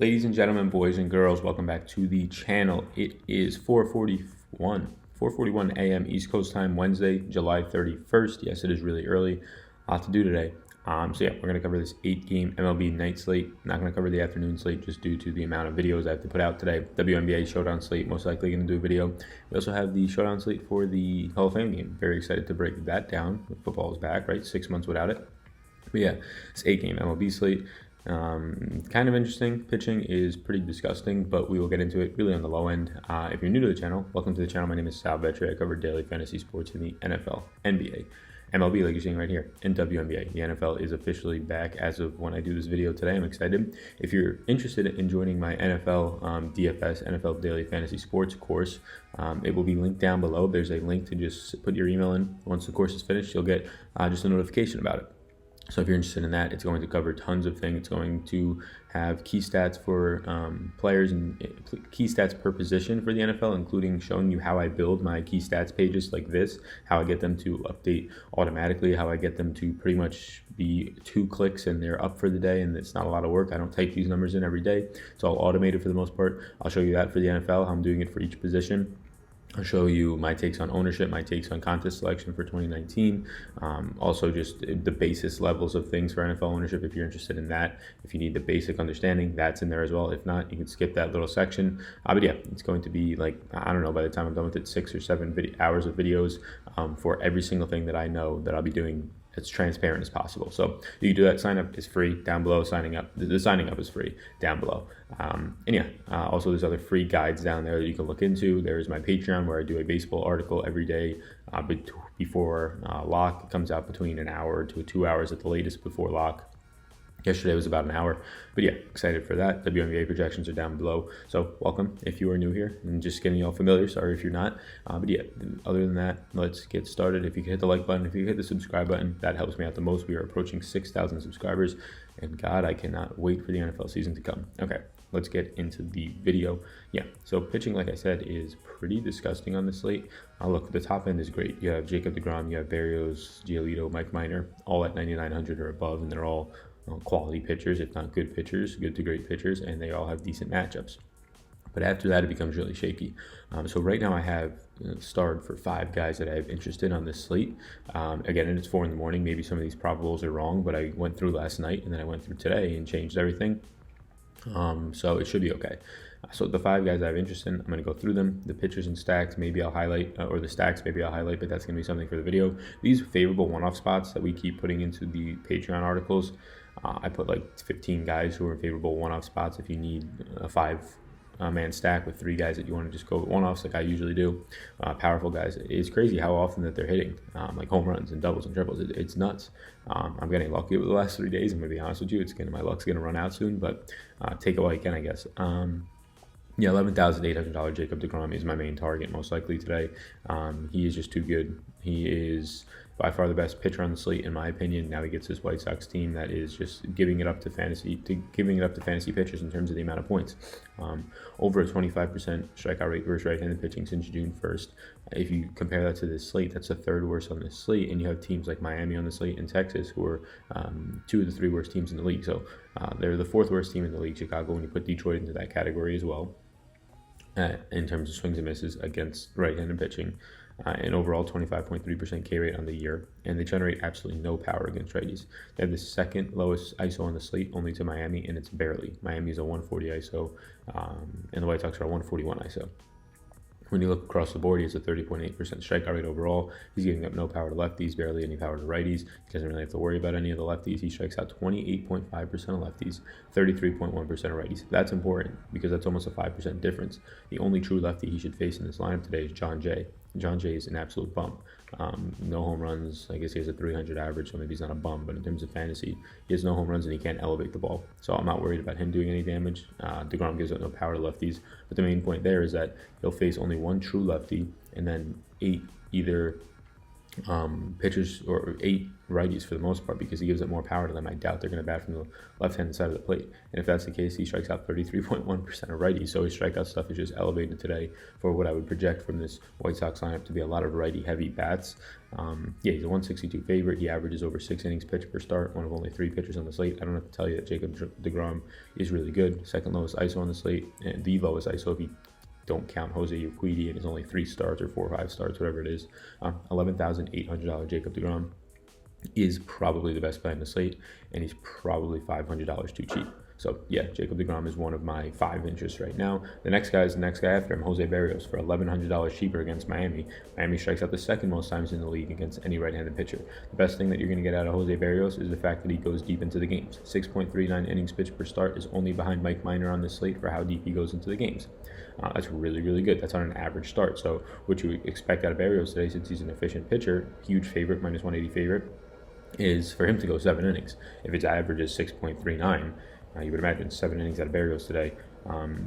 Ladies and gentlemen, boys and girls, welcome back to the channel. It is 4:41 a.m. East Coast time, Wednesday, July 31st. Yes, it is really early. A lot to do today. So yeah, we're going to cover this 8-game MLB night slate. Not going to cover the afternoon slate just due to the amount of videos I have to put out today. WNBA Showdown slate, most likely going to do a video. We also have the Showdown slate for the Hall of Fame game. Very excited to break that down. Football is back, right? 6 months without it. But yeah, it's 8-game MLB slate. Kind of interesting. Pitching is pretty disgusting, but we will get into it really on the low end. If you're new to the channel, welcome to the channel. My name is Sal Vetri. I cover daily fantasy sports in the NFL, NBA, MLB, like you're seeing right here, and WNBA. The NFL is officially back as of when I do this video today. I'm excited. If you're interested in joining my NFL DFS, NFL Daily Fantasy Sports course, it will be linked down below. There's a link to just put your email in. Once the course is finished, you'll get just a notification about it. So if you're interested in that, it's going to cover tons of things. It's going to have key stats for players and key stats per position for the NFL, including showing you how I build my key stats pages like this, how I get them to update automatically, how I get them to pretty much be 2 clicks and they're up for the day, and it's not a lot of work. I don't type these numbers in every day. It's all automated for the most part. I'll show you that for the NFL, how I'm doing it for each position. I'll show you my takes on ownership, my takes on contest selection for 2019, also just the basis levels of things for NFL ownership if you're interested in that. If you need the basic understanding, that's in there as well. If not, you can skip that little section. But yeah, it's going to be like, I don't know, by the time I'm done with it, 6 or 7 hours of videos for every single thing that I know that I'll be doing as transparent as possible. So you can do that. Sign up is free down below. Signing up, the signing up is free down below. And yeah, also there's other free guides down there that you can look into. There's my Patreon where I do a baseball article every day before lock. It comes out between an hour to 2 hours at the latest before lock. Yesterday was about an hour, but yeah, excited for that. WNBA projections are down below. So welcome if you are new here and just getting y'all familiar. Sorry if you're not. But yeah, other than that, let's get started. If you can hit the like button, if you hit the subscribe button, that helps me out the most. We are approaching 6,000 subscribers, and God, I cannot wait for the NFL season to come. Okay, let's get into the video. Yeah, so pitching, like I said, is pretty disgusting on the slate. Look, the top end is great. You have Jacob deGrom, you have Berrios, Giolito, Mike Minor, all at 9,900 or above, and they're all quality pitchers, if not good pitchers, good to great pitchers, and they all have decent matchups. But after that, it becomes really shaky. So right now I have starred for 5 guys that I have interested on this slate. Again, and it's 4 in the morning. Maybe some of these probables are wrong, but I went through last night and then I went through today and changed everything. So it should be okay. So the 5 guys I have interest in, I'm going to go through them. The pitchers and stacks, maybe I'll highlight, or the stacks, maybe I'll highlight, but that's going to be something for the video. These favorable one-off spots that we keep putting into the Patreon articles, I put like 15 guys who are favorable one-off spots. If you need a 5-man stack with 3 guys that you want to just go with one-offs like I usually do, powerful guys, it's crazy how often that they're hitting, like home runs and doubles and triples. It's nuts. I'm getting lucky over the last 3 days. I'm going to be honest with you. My luck's going to run out soon, but take it while you can, I guess. Yeah, $11,800 Jacob deGrom is my main target most likely today. He is just too good. He is by far the best pitcher on the slate in my opinion. Now he gets his White Sox team that is just giving it up to fantasy pitchers in terms of the amount of points. Over a 25% strikeout rate versus right-handed pitching since June 1st. If you compare that to this slate, that's the 3rd worst on this slate, and you have teams like Miami on the slate and Texas who are 2 of the 3 worst teams in the league. So they're the 4th worst team in the league, Chicago, when you put Detroit into that category as well. In terms of swings and misses against right-handed pitching, and overall 25.3% K rate on the year, and they generate absolutely no power against righties. They have the 2nd lowest ISO on the slate, only to Miami, and it's barely. Miami is a 140 ISO, and the White Sox are a 141 ISO. When you look across the board, he has a 30.8% strikeout rate overall. He's giving up no power to lefties, barely any power to righties. He doesn't really have to worry about any of the lefties. He strikes out 28.5% of lefties, 33.1% of righties. That's important because that's almost a 5% difference. The only true lefty he should face in this lineup today is John Jay. John Jay is an absolute bum. No home runs. I guess he has a 300 average, so maybe he's not a bum, but in terms of fantasy, he has no home runs and he can't elevate the ball. So I'm not worried about him doing any damage. deGrom gives up no power to lefties, but the main point there is that he'll face only 1 true lefty and then 8 either pitchers or 8 righties for the most part, because he gives up more power to them. I doubt they're going to bat from the left-hand side of the plate. And if that's the case, he strikes out 33.1% of righties. So his strikeout stuff is just elevated today for what I would project from this White Sox lineup to be a lot of righty-heavy bats. Yeah, he's a 162 favorite. He averages over 6 innings pitched per start, one of only 3 pitchers on the slate. I don't have to tell you that Jacob DeGrom is really good. Second lowest ISO on the slate, and the lowest ISO if you don't count Jose Urquidy and his only 3 starts or 4 or 5 starts, whatever it is. $11,800 Jacob DeGrom is probably the best play on the slate, and he's probably $500 too cheap. So yeah, Jacob DeGrom is one of my 5 interests right now. The next guy is the next guy after him, Jose Berrios, for $1,100 cheaper against Miami. Miami strikes out the second most times in the league against any right-handed pitcher. The best thing that you're going to get out of Jose Berrios is the fact that he goes deep into the games. 6.39 innings pitched per start is only behind Mike Minor on the slate for how deep he goes into the games. That's really, really good. That's on an average start. So what you expect out of Berrios today, since he's an efficient pitcher, huge favorite, minus 180 favorite, is for him to go 7 innings. If his average is 6.39, you would imagine 7 innings out of Berrios today.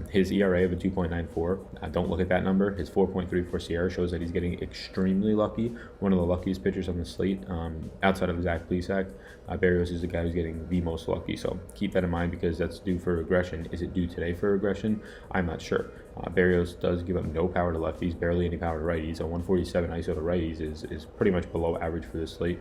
His ERA of a 2.94, don't look at that number. His 4.34 Sierra shows that he's getting extremely lucky. One of the luckiest pitchers on the slate, outside of Zach Plesac. Berrios is the guy who's getting the most lucky. So keep that in mind, because that's due for regression. Is it due today for regression? I'm not sure. Berrios does give up no power to lefties, barely any power to righties. A 147 ISO to righties is pretty much below average for this slate.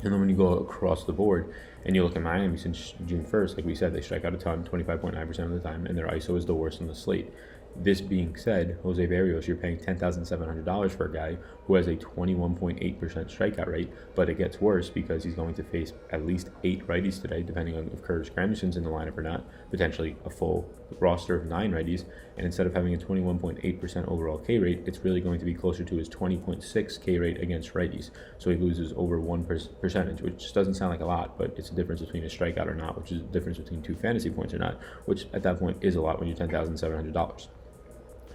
And then when you go across the board and you look at Miami since June 1st, like we said, they strike out a ton, 25.9% of the time, and their ISO is the worst on the slate. This being said, Jose Berrios, you're paying $10,700 for a guy who has a 21.8% strikeout rate, but it gets worse because he's going to face at least 8 righties today, depending on if Curtis Granderson's in the lineup or not, potentially a full roster of 9 righties, and instead of having a 21.8% overall K rate, it's really going to be closer to his 20.6 K rate against righties, so he loses over 1%, which just doesn't sound like a lot, but it's a difference between a strikeout or not, which is a difference between 2 fantasy points or not, which at that point is a lot when you're $10,700.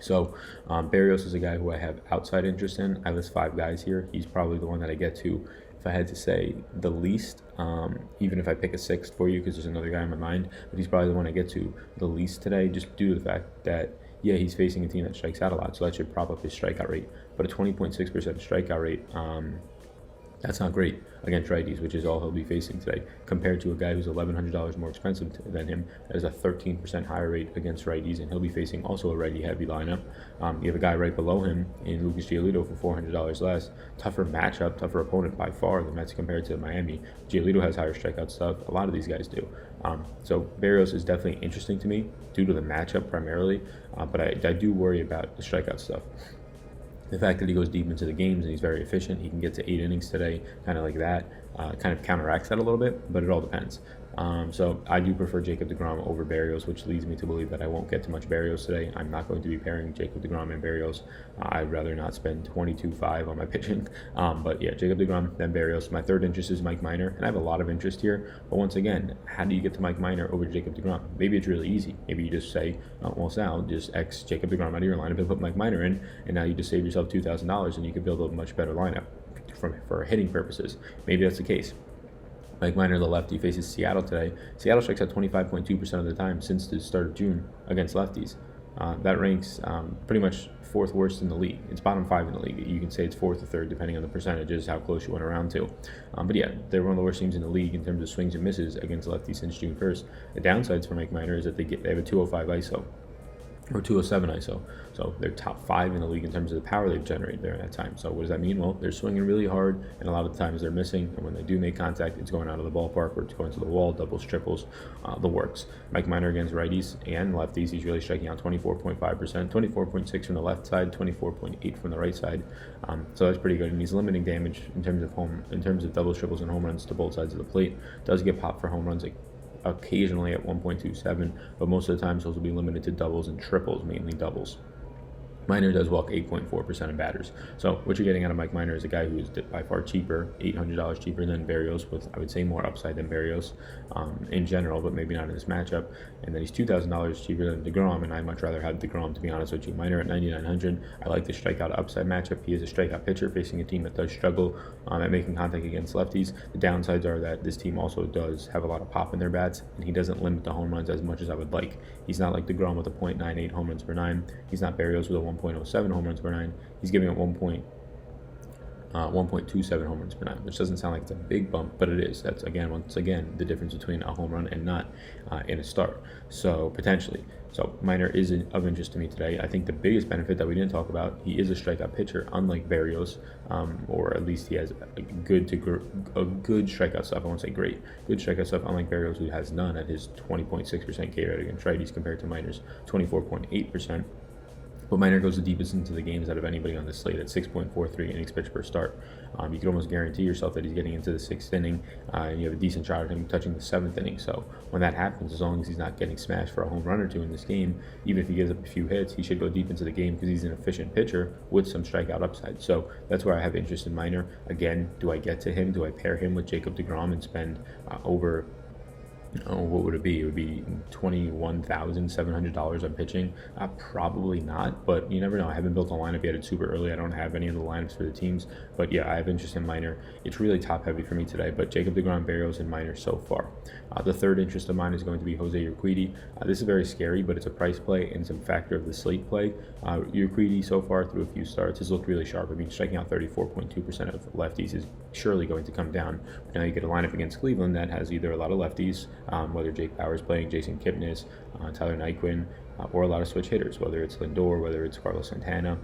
So Berrios is a guy who I have outside interest in. I list 5 guys here. He's probably the one that I get to, if I had to say, the least, even if I pick a 6th for you, because there's another guy in my mind, but he's probably the one I get to the least today, just due to the fact that, yeah, he's facing a team that strikes out a lot, so that should prop up his strikeout rate. But a 20.6% strikeout rate, that's not great against righties, which is all he'll be facing today, compared to a guy who's $1,100 more expensive than him, that has a 13% higher rate against righties, and he'll be facing also a righty-heavy lineup. You have a guy right below him in Lucas Giolito for $400 less. Tougher matchup, tougher opponent by far, the Mets compared to Miami. Giolito has higher strikeout stuff. A lot of these guys do. So Berrios is definitely interesting to me due to the matchup primarily, but I do worry about the strikeout stuff. The fact that he goes deep into the games and he's very efficient, he can get to 8 innings today, kind of like that, kind of counteracts that a little bit, but it all depends. So I do prefer Jacob DeGrom over Berrios, which leads me to believe that I won't get to much Berrios today. I'm not going to be pairing Jacob DeGrom and Berrios. I'd rather not spend $22,500 on my pitching. But yeah, Jacob DeGrom, then Berrios. My third interest is Mike Minor, and I have a lot of interest here. But once again, how do you get to Mike Minor over Jacob DeGrom? Maybe it's really easy. Maybe you just say, well, Sal, just X Jacob DeGrom out of your lineup and put Mike Minor in, and now you just save yourself $2,000 and you can build a much better lineup for hitting purposes. Maybe that's the case. Mike Minor, the lefty, faces Seattle today. Seattle strikes out 25.2% of the time since the start of June against lefties. That ranks pretty much 4th worst in the league. It's bottom 5 in the league. You can say it's 4th or 3rd, depending on the percentages, how close you went around to. But yeah, they're one of the worst teams in the league in terms of swings and misses against lefties since June 1st. The downsides for Mike Minor is that they have a 205 ISO. Or 207 ISO. So they're top 5 in the league in terms of the power they've generated during that time. So what does that mean? Well, they're swinging really hard, and a lot of the times they're missing. And when they do make contact, it's going out of the ballpark or it's going to the wall, doubles, triples, the works. Mike Minor against righties and lefties, he's really striking out 24.5%, 24.6 from the left side, 24.8 from the right side. So that's pretty good. And he's limiting damage in terms of doubles, triples, and home runs to both sides of the plate. Does get popped for home runs occasionally at 1.27, but most of the times those will be limited to doubles and triples, mainly doubles. Minor does walk 8.4% of batters. So what you're getting out of Mike Minor is a guy who is by far cheaper, $800 cheaper than Berrios, with I would say more upside than Berrios in general, but maybe not in this matchup. And then he's $2,000 cheaper than DeGrom, and I'd much rather have DeGrom, to be honest with you. Minor at $9,900. I like the strikeout upside matchup. He is a strikeout pitcher facing a team that does struggle at making contact against lefties. The downsides are that this team also does have a lot of pop in their bats, and he doesn't limit the home runs as much as I would like. He's not like DeGrom with a .98 home runs per 9. He's not Berrios with a 1.07 home runs per 9. He's giving up 1.27 home runs per nine, which doesn't sound like it's a big bump, but it is. That's once again, the difference between a home run and not in a start. So potentially. So Minor is of interest to me today. I think the biggest benefit that we didn't talk about, he is a strikeout pitcher, unlike Berrios, or at least he has a good strikeout stuff. I won't say great, good strikeout stuff, unlike Berrios, who has none at his 20.6% K rate against righties compared to Minor's 24.8%. But Minor goes the deepest into the games out of anybody on this slate at 6.43 innings pitched per start. You can almost guarantee yourself that he's getting into the 6th inning, and you have a decent shot at him touching the 7th inning. So when that happens, as long as he's not getting smashed for a home run or two in this game, even if he gives up a few hits, he should go deep into the game because he's an efficient pitcher with some strikeout upside. So that's where I have interest in Minor. Again, do I get to him? Do I pair him with Jacob deGrom and spend over... what would it be? It would be $21,700 on pitching. Probably not, but you never know. I haven't built a lineup yet. It's super early. I don't have any of the lineups for the teams, but yeah, I have interest in Minor. It's really top heavy for me today, but Jacob deGrom, Berrios, and Minor so far. The third interest of mine is going to be Jose Urquidy. This is very scary, but it's a price play and some factor of the slate play. Urquidy so far through a few starts has looked really sharp. I mean, striking out 34.2% of lefties is surely going to come down. But now you get a lineup against Cleveland that has either a lot of lefties, whether Jake Bauer's playing, Jason Kipnis, Tyler Nyquin, or a lot of switch hitters, whether it's Lindor, whether it's Carlos Santana,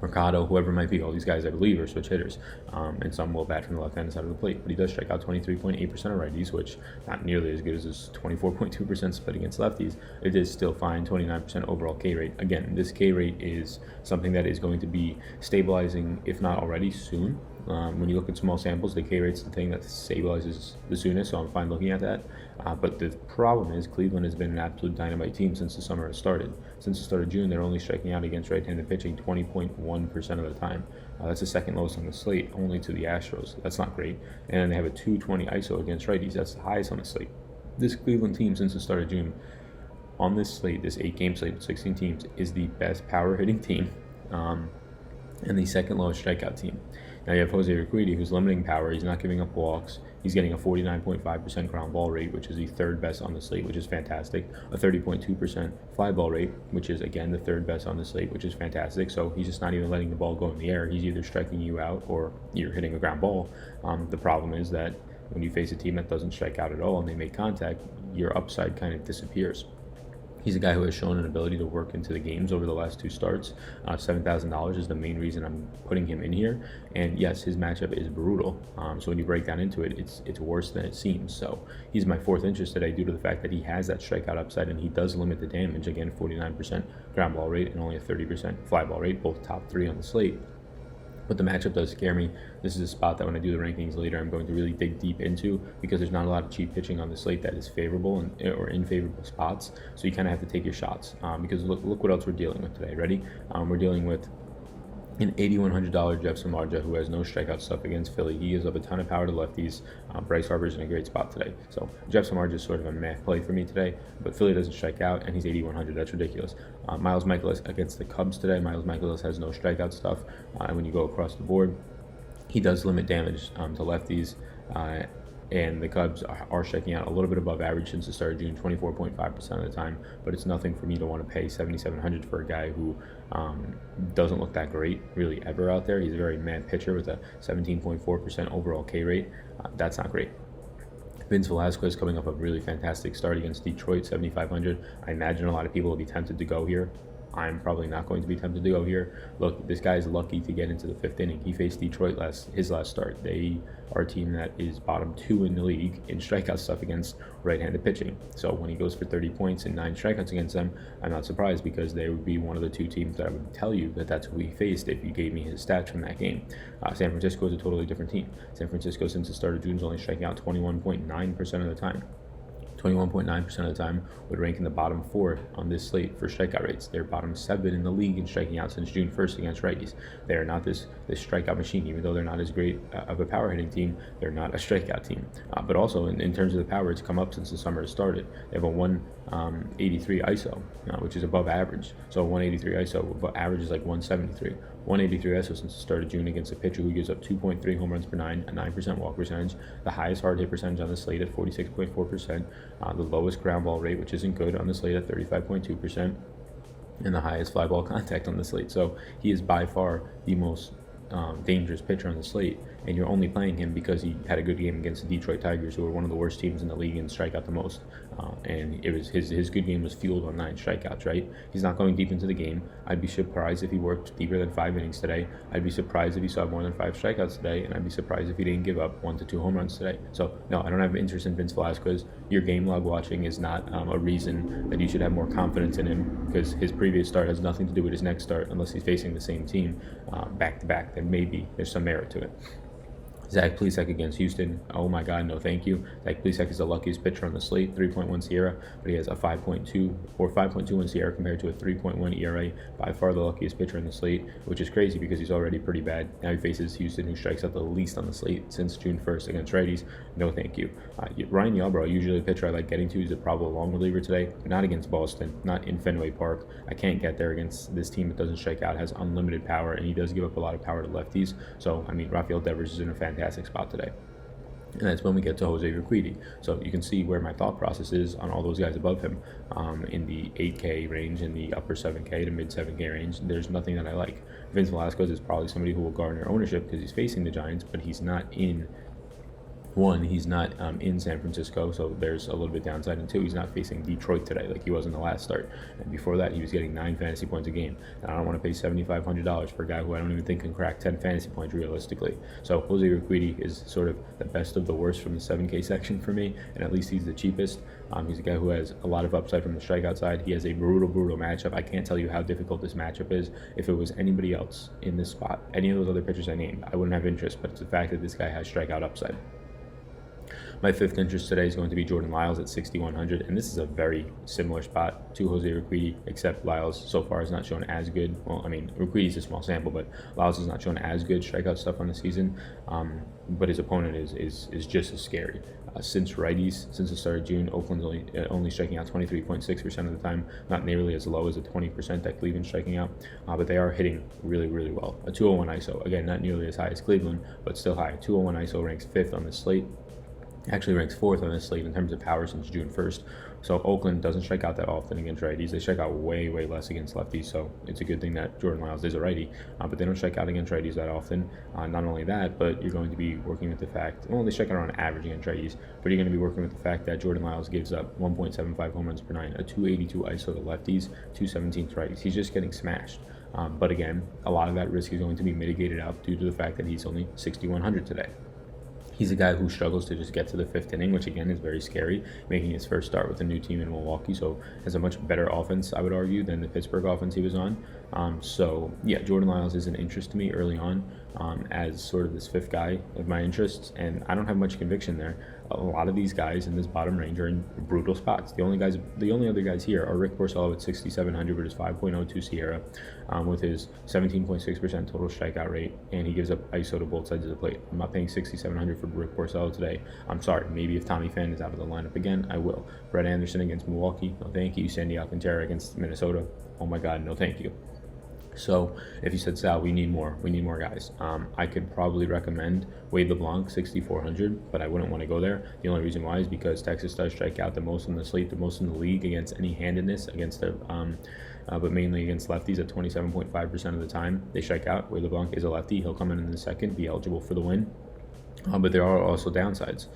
Mercado, whoever it might be. All these guys, I believe, are switch hitters, and some will bat from the left-hand side of the plate. But he does strike out 23.8% of righties, which not nearly as good as his 24.2% split against lefties. It is still fine, 29% overall K rate. Again, this K rate is something that is going to be stabilizing, if not already, soon. When you look at small samples, the K rate's the thing that stabilizes the soonest, so I'm fine looking at that. But the problem is Cleveland has been an absolute dynamite team since the summer has started. Since the start of June, they're only striking out against right-handed pitching 20.1% of the time. That's the second lowest on the slate, only to the Astros. That's not great. And they have a 220 ISO against righties. That's the highest on the slate. This Cleveland team, since the start of June, on this slate, this 8-game slate with 16 teams, is the best power-hitting team and the second lowest strikeout team. Now you have Jose Urquidy, who's limiting power. He's not giving up walks. He's getting a 49.5% ground ball rate, which is the third best on the slate, which is fantastic. A 30.2% fly ball rate, which is, again, the third best on the slate, which is fantastic. So he's just not even letting the ball go in the air. He's either striking you out or you're hitting a ground ball. The problem is that when you face a team that doesn't strike out at all and they make contact, your upside kind of disappears. He's a guy who has shown an ability to work into the games over the last 2 starts. $7,000 is the main reason I'm putting him in here. And yes, his matchup is brutal. So when you break down into it, it's worse than it seems. So he's my 4th interest today due to the fact that he has that strikeout upside and he does limit the damage. Again, 49% ground ball rate and only a 30% fly ball rate, both top 3 on the slate. But the matchup does scare me. This is a spot that when I do the rankings later, I'm going to really dig deep into because there's not a lot of cheap pitching on the slate that is favorable or in favorable spots. So you kind of have to take your shots because look what else we're dealing with today. Ready? We're dealing with an $8,100 Jeff Samardzija who has no strikeout stuff against Philly. He gives up a ton of power to lefties. Bryce Harper's in a great spot today. So Jeff Samardzija is sort of a math play for me today, but Philly doesn't strike out, and he's 8,100. That's ridiculous. Miles Mikolas against the Cubs today. Miles Mikolas has no strikeout stuff. And when you go across the board, he does limit damage to lefties. And the Cubs are striking out a little bit above average since the start of June, 24.5% of the time, but it's nothing for me to want to pay $7,700 for a guy who doesn't look that great really ever out there. He's a very mad pitcher with a 17.4% overall K rate. That's not great. Vince Velasquez coming off a really fantastic start against Detroit, 7,500. I imagine a lot of people will be tempted to go here. I'm probably not going to be tempted to go here. Look, this guy is lucky to get into the 5th inning. He faced Detroit his last start. They are a team that is bottom 2 in the league in strikeout stuff against right-handed pitching. So when he goes for 30 points and 9 strikeouts against them, I'm not surprised because they would be one of the 2 teams that I would tell you that that's who he faced if you gave me his stats from that game. San Francisco is a totally different team. San Francisco, since the start of June, is only striking out 21.9% of the time. 21.9% of the time would rank in the bottom 4 on this slate for strikeout rates. They're bottom 7 in the league in striking out since June 1st against righties. They are not this strikeout machine. Even though they're not as great of a power hitting team, they're not a strikeout team. But also in terms of the power, it's come up since the summer has started. They have a 183 ISO, which is above average. So 183 ISO, but average is like 173. 183 ISO since the start of June against a pitcher who gives up 2.3 home runs per 9, a 9% walk percentage, the highest hard hit percentage on the slate at 46.4%, the lowest ground ball rate, which isn't good, on the slate at 35.2%, and the highest fly ball contact on the slate. So he is by far the most dangerous pitcher on the slate, and you're only playing him because he had a good game against the Detroit Tigers, who are one of the worst teams in the league and strike out the most. And it was his good game was fueled on 9 strikeouts, right? He's not going deep into the game. I'd be surprised if he worked deeper than 5 innings today. I'd be surprised if he saw more than 5 strikeouts today, and I'd be surprised if he didn't give up 1 to 2 home runs today. So no, I don't have interest in Vince Velasquez. Your game log watching is not a reason that you should have more confidence in him, because his previous start has nothing to do with his next start unless he's facing the same team back to back. Then maybe there's some merit to it. Zach Plesac against Houston. Oh my God, no thank you. Zach Plesac is the luckiest pitcher on the slate, 3.1 SIERA, but he has a 5.2 or 5.21 SIERA compared to a 3.1 ERA. By far the luckiest pitcher on the slate, which is crazy because he's already pretty bad. Now he faces Houston, who strikes out the least on the slate since June 1st against righties. No thank you. Ryan Yarbrough, usually a pitcher I like getting to. He's a probable long reliever today, not against Boston, not in Fenway Park. I can't get there against this team that doesn't strike out, has unlimited power, and he does give up a lot of power to lefties. So, I mean, Rafael Devers is in a fantastic spot today. And that's when we get to Jose Urquidy. So you can see where my thought process is on all those guys above him. In the 8K range, in the upper 7K to mid 7K range, there's nothing that I like. Vince Velasquez is probably somebody who will garner ownership because he's facing the Giants, but he's not in he's not in San Francisco, so there's a little bit downside, and 2, he's not facing Detroit today like he was in the last start. And before that, he was getting 9 fantasy points a game. And I don't want to pay $7,500 for a guy who I don't even think can crack 10 fantasy points realistically. So Jose Urquidy is sort of the best of the worst from the 7K section for me, and at least he's the cheapest. He's a guy who has a lot of upside from the strikeout side. He has a brutal matchup. I can't tell you how difficult this matchup is. If it was anybody else in this spot, any of those other pitchers I named, I wouldn't have interest, but it's the fact that this guy has strikeout upside. My 5th interest today is going to be Jordan Lyles at 6,100, and this is a very similar spot to Jose Urquidy, except Lyles so far has not shown as good. Well, I mean, Urquidy's a small sample, but Lyles has not shown as good strikeout stuff on the season. But his opponent is just as scary. Since the start of June, Oakland's only striking out 23.6% of the time, not nearly as low as the 20% that Cleveland's striking out, but they are hitting really well. A 201 ISO, again, not nearly as high as Cleveland, but still high. 201 ISO ranks 5th on the slate. Actually ranks 4th on this slate in terms of power since June 1st. So Oakland doesn't strike out that often against righties. They strike out way less against lefties, so it's a good thing that Jordan Lyles is a righty, but they don't strike out against righties that often. Not only that, but you're going to be working with the fact, well, they strike out on average against righties, but you're going to be working with the fact that Jordan Lyles gives up 1.75 home runs per 9, a 282 ISO to lefties, 217 to righties. He's just getting smashed. But again, a lot of that risk is going to be mitigated out due to the fact that he's only 6,100 today. He's a guy who struggles to just get to the 5th inning, which again is very scary, making his first start with a new team in Milwaukee, so has a much better offense, I would argue, than the Pittsburgh offense he was on. So yeah, Jordan Lyles is an interest to me early on as sort of this 5th guy of my interests, and I don't have much conviction there. A lot of these guys in this bottom range are in brutal spots. The only other guys here are Rick Porcello at 6,700 with his 5.02 SIERA, with his 17.6% total strikeout rate, and he gives up ISO to both sides of the plate. I'm not paying 6,700 for Rick Porcello today. I'm sorry. Maybe if Tommy Pham is out of the lineup again, I will. Brett Anderson against Milwaukee, no thank you. Sandy Alcantara against Minnesota, oh my God, no thank you. So if you said, Sal, we need more guys, I could probably recommend Wade LeBlanc, 6,400, but I wouldn't want to go there. The only reason why is because Texas does strike out the most in the slate, the most in the league against any handedness, against the but mainly against lefties at 27.5% of the time they strike out. Wade LeBlanc is a lefty. He'll come in the second, be eligible for the win. But there are also downsides.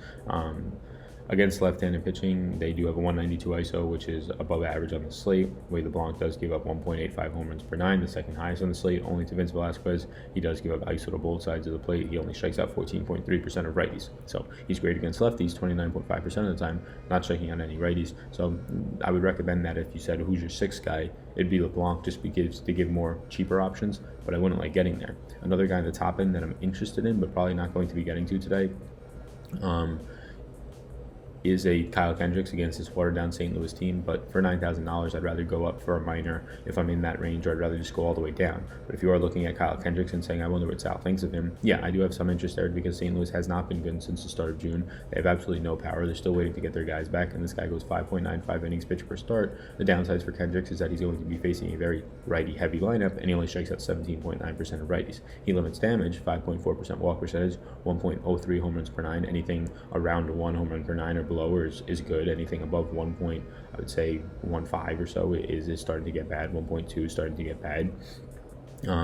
Against left-handed pitching, they do have a 192 ISO, which is above average on the slate. Wade LeBlanc does give up 1.85 home runs per 9, the second highest on the slate, only to Vince Velasquez. He does give up ISO to both sides of the plate. He only strikes out 14.3% of righties. So he's great against lefties, 29.5% of the time, not striking out any righties. So I would recommend that if you said, who's your 6th guy, it'd be LeBlanc, just because to give more cheaper options, but I wouldn't like getting there. Another guy in the top end that I'm interested in, but probably not going to be getting to today, is a Kyle Kendricks against his watered-down St. Louis team, but for $9,000, I'd rather go up for a minor if I'm in that range, or I'd rather just go all the way down. But if you are looking at Kyle Kendricks and saying, I wonder what Sal thinks of him, yeah, I do have some interest there because St. Louis has not been good since the start of June. They have absolutely no power. They're still waiting to get their guys back, and this guy goes 5.95 innings pitched per start. The downsides for Kendricks is that he's going to be facing a very righty-heavy lineup, and he only strikes out 17.9% of righties. He limits damage, 5.4% walk percentage, 1.03 home runs per 9. Anything around 1 home run per 9 or below is good. Anything above 1 point, I would say 1.5 or so is starting to get bad. 1.2 is starting to get bad.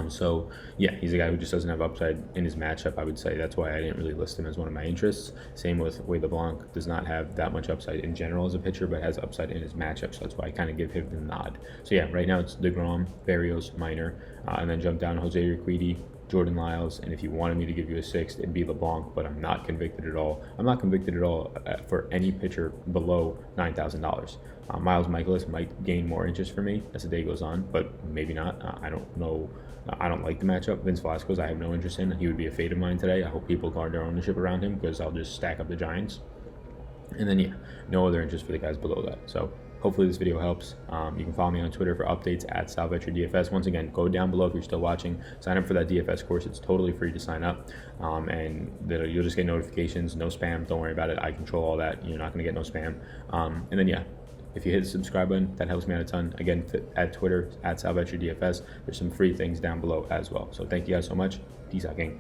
So yeah, he's a guy who just doesn't have upside in his matchup, I would say. That's why I didn't really list him as one of my interests. Same with Way LeBlanc, does not have that much upside in general as a pitcher, but has upside in his matchup. So that's why I kind of give him the nod. So yeah, right now it's DeGrom, Berrios, Minor, and then jump down Jose Urquidy, Jordan Lyles, and if you wanted me to give you a sixth, it'd be LeBlanc, but I'm not convicted at all. I'm not convicted at all for any pitcher below $9,000. Miles Michaelis might gain more interest for me as the day goes on, but maybe not. I don't know. I don't like the matchup. Vince Velasquez, I have no interest in. He would be a fade of mine today. I hope people guard their ownership around him because I'll just stack up the Giants. And then, yeah, no other interest for the guys below that. So hopefully this video helps. You can follow me on Twitter for updates at SalVetcherDFS. Once again, go down below if you're still watching. Sign up for that DFS course. It's totally free to sign up. And you'll just get notifications. No spam. Don't worry about it. I control all that. You're not going to get no spam. And then, yeah, if you hit the subscribe button, that helps me out a ton. Again, at Twitter, at SalVetcherDFS. There's some free things down below as well. So thank you guys so much. Peace out, gang.